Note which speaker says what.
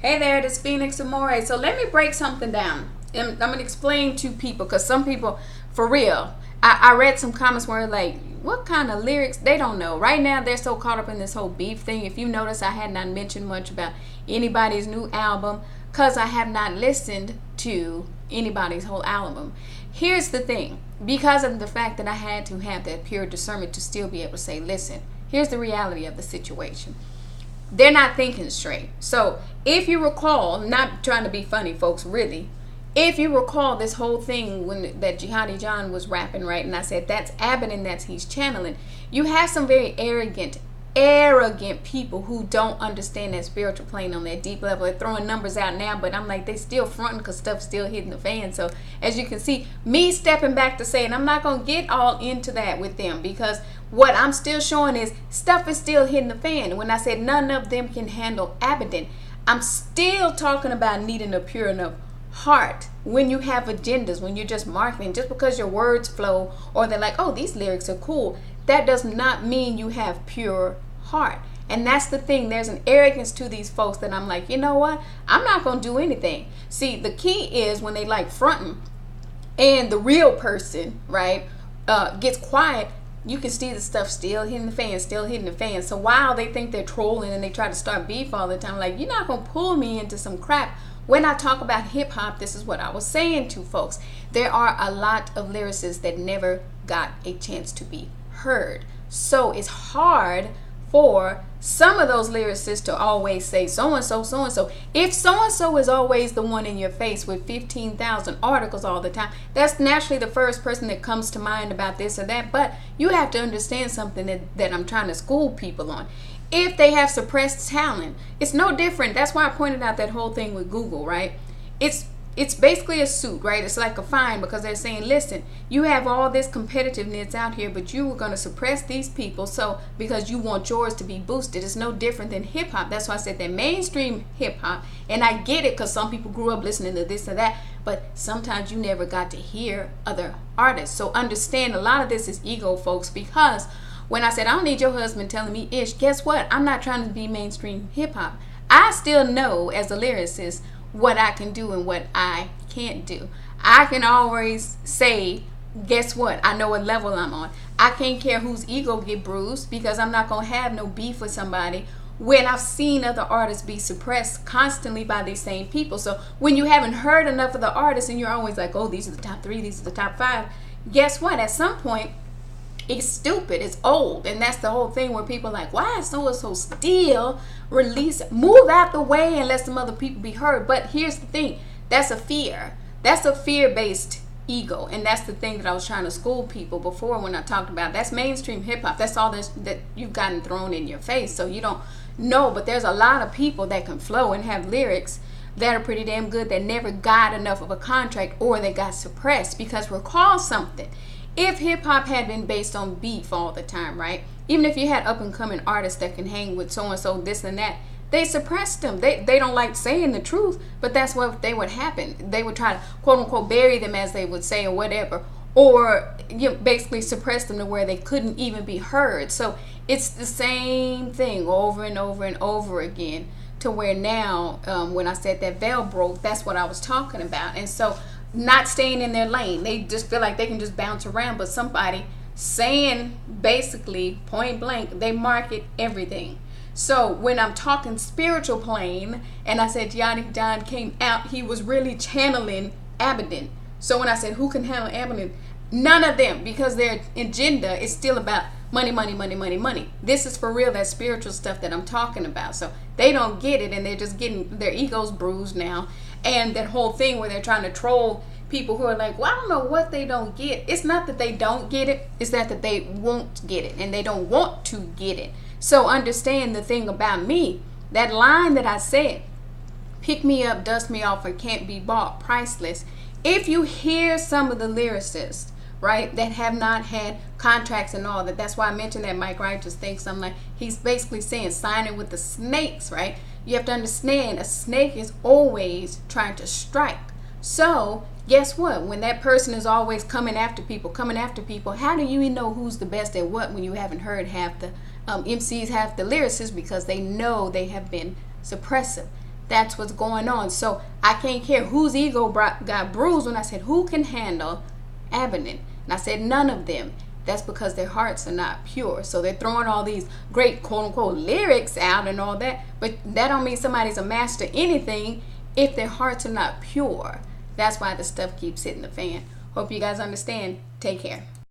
Speaker 1: Hey there, this is Phoenix Amore. So let me break something down. I'm going to explain to people because some people, for real, I read some comments where like, what kind of lyrics? They don't know. Right now, they're so caught up in this whole beef thing. If you notice, I had not mentioned much about anybody's new album because I have not listened to anybody's whole album. Here's the thing. Because of the fact that I had to have that pure discernment to still be able to say, listen, here's the reality of the situation. They're not thinking straight. So if you recall, not trying to be funny, folks, really, if you recall this whole thing when that Jihadi John was rapping, right, and I said that's Abbott and that's he's channeling, you have some very arrogant people who don't understand that spiritual plane on that deep level. They're throwing numbers out now, but I'm like, they still fronting because stuff's still hitting the fan. So as you can see, me stepping back to saying I'm not going to get all into that with them because what I'm still showing is stuff is still hitting the fan. When I said none of them can handle Abaddon, I'm still talking about needing a pure enough heart when you have agendas, when you're just marketing. Just because your words flow or they're like, oh, these lyrics are cool, that does not mean you have pure heart. And that's the thing. There's an arrogance to these folks that I'm like, you know what? I'm not going to do anything. See, the key is when they like fronting and the real person, right, gets quiet, you can see the stuff still hitting the fan, So while they think they're trolling and they try to start beef all the time, like, you're not going to pull me into some crap. When I talk about hip hop, this is what I was saying to folks. There are a lot of lyricists that never got a chance to be heard. So it's hard for some of those lyricists to always say so-and-so, so-and-so. If so-and-so is always the one in your face with 15,000 articles all the time, that's naturally the first person that comes to mind about this or that. But you have to understand something that I'm trying to school people on. If they have suppressed talent, it's no different. That's why I pointed out that whole thing with Google, right? It's basically a suit, right? It's like a fine because they're saying, listen, you have all this competitiveness out here, but you were going to suppress these people so because you want yours to be boosted. It's no different than hip hop. That's why I said that mainstream hip hop, and I get it because some people grew up listening to this or that, but sometimes you never got to hear other artists. So understand a lot of this is ego, folks, because when I said, I don't need your husband telling me ish, guess what? I'm not trying to be mainstream hip hop. I still know as a lyricist what I can do and what I can't do. I can always say, guess what? I know what level I'm on. I can't care whose ego get bruised because I'm not going to have no beef with somebody when I've seen other artists be suppressed constantly by these same people. So when you haven't heard enough of the artists and you're always like, oh, these are the top 3, these are the top 5, guess what? At some point, it's stupid, it's old, and that's the whole thing where people are like, why is so-and-so still move out the way and let some other people be heard. But here's the thing, that's a fear-based ego, and that's the thing that I was trying to school people before when I talked about that's mainstream hip-hop. That's all that you've gotten thrown in your face, so you don't know. But there's a lot of people that can flow and have lyrics that are pretty damn good that never got enough of a contract or they got suppressed. Because recall something, if hip-hop had been based on beef all the time, right? Even if you had up-and-coming artists that can hang with so-and-so, this and that, they suppressed them. They don't like saying the truth, but that's what they would happen. They would try to, quote-unquote, bury them, as they would say, or whatever, or basically suppress them to where they couldn't even be heard. So it's the same thing over and over and over again to where now, when I said that veil broke, that's what I was talking about. And so not staying in their lane. They just feel like they can just bounce around, but somebody saying basically point blank, they market everything. So when I'm talking spiritual plane and I said Jihadi John came out, he was really channeling Abaddon. So when I said who can handle Abaddon, none of them, because their agenda is still about money, money, money, money, money. This is for real, that spiritual stuff that I'm talking about. So they don't get it, and they're just getting their egos bruised now. And that whole thing where they're trying to troll people who are like, well, I don't know what they don't get. It's not that they don't get it. It's that they won't get it, and they don't want to get it. So understand the thing about me, that line that I said, pick me up, dust me off, or can't be bought, priceless. If you hear some of the lyricists, right, that have not had contracts and all that, that's why I mentioned that Mike Righteous thinks I'm like, he's basically saying signing with the snakes, right? You have to understand a snake is always trying to strike. So guess what? When that person is always coming after people, how do you know who's the best at what when you haven't heard half the MCs, half the lyricists, because they know they have been suppressive? That's what's going on. So I can't care whose ego got bruised when I said, who can handle Abednego? And I said, none of them. That's because their hearts are not pure. So they're throwing all these great quote unquote lyrics out and all that. But that don't mean somebody's a master anything if their hearts are not pure. That's why the stuff keeps hitting the fan. Hope you guys understand. Take care.